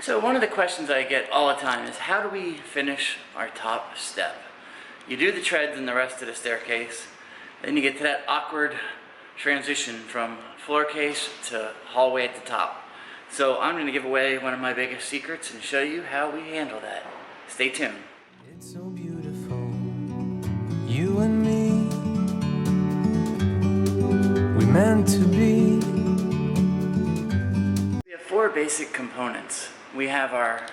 So one of the questions I get all the time is, how do we finish our top step? You do the treads and the rest of the staircase, then you get to that awkward transition from floor case to hallway at the top. So I'm going to give away one of my biggest secrets and show you how we handle that. Stay tuned. It's so beautiful, you and me, we meant to be. We have four basic components. We have our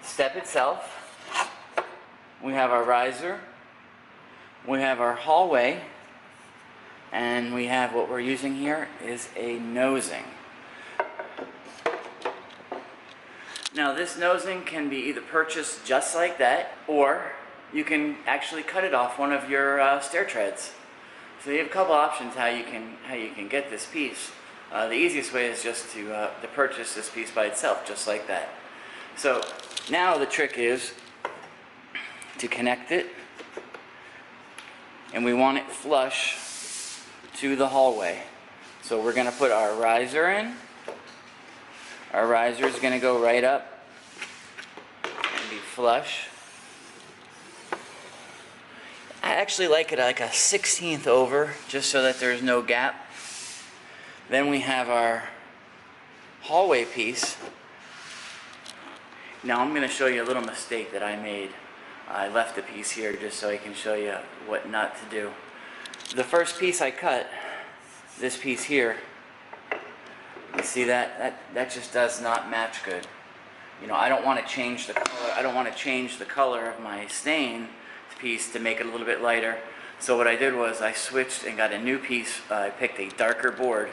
step itself, we have our riser, we have our hallway, and we have what we're using here is a nosing. Now this nosing can be either purchased just like that, or you can actually cut it off one of your stair treads. So you have a couple options how you can get this piece. The easiest way is just to purchase this piece by itself, just like that. So now the trick is to connect it, and we want it flush to the hallway. So we're going to put our riser in. Our riser is going to go right up and be flush. I actually like it like a 1/16 over, just so that there's no gap. Then we have our hallway piece. Now I'm going to show you a little mistake that I made. I left a piece here just so I can show you what not to do. The first piece I cut, this piece here, you see that just does not match good. You know, I don't want to change the color. I don't want to change the color of my stain piece to make it a little bit lighter. So what I did was I switched and got a new piece. I picked a darker board.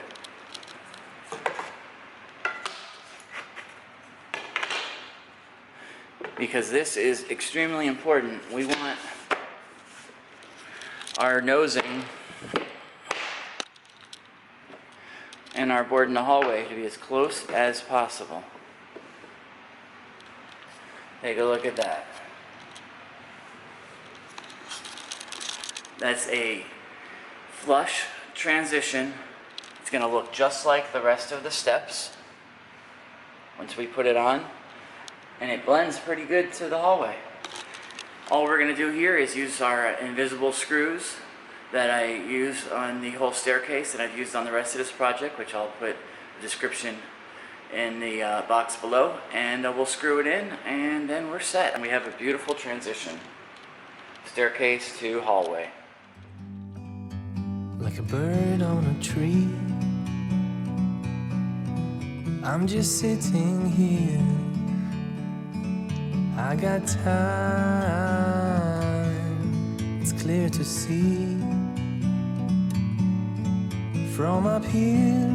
Because this is extremely important. We want our nosing and our board in the hallway to be as close as possible. Take a look at that. That's a flush transition. It's going to look just like the rest of the steps once we put it on, and it blends pretty good to the hallway. All we're going to do here is use our invisible screws that I use on the whole staircase that I've used on the rest of this project, which I'll put a description in the box below, and we'll screw it in, and then we're set. And we have a beautiful transition, staircase to hallway. Like a bird on a tree, I'm just sitting here. I got time, it's clear to see. From up here,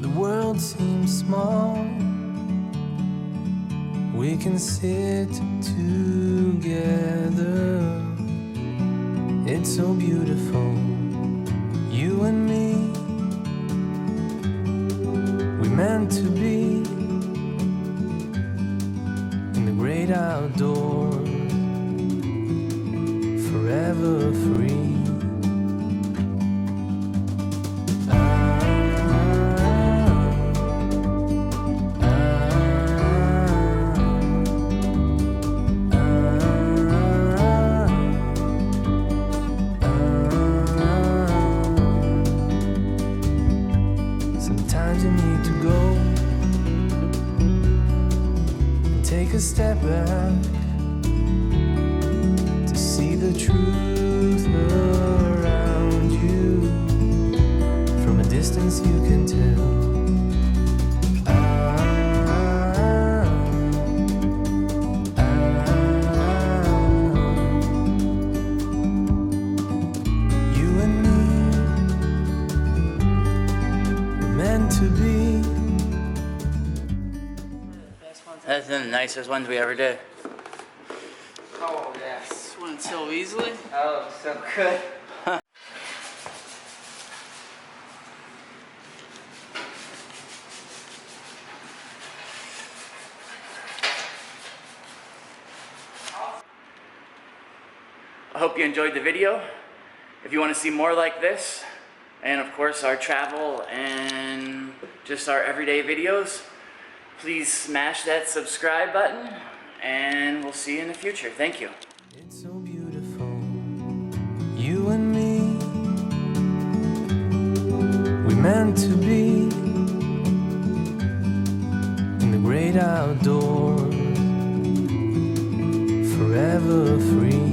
the world seems small. We can sit together. It's so beautiful, you and me, we meant to be in the great outdoors, forever free. Sometimes you need to go and take a step back to see the truth around you. From a distance you can tell. You and me, meant to be. That's the nicest ones we ever did. Oh, yes. Went so easily. Oh, so good. I hope you enjoyed the video. If you want to see more like this, and of course our travel and just our everyday videos, please smash that subscribe button, and we'll see you in the future. Thank you. It's so beautiful, you and me. We meant to be in the great outdoors, forever free.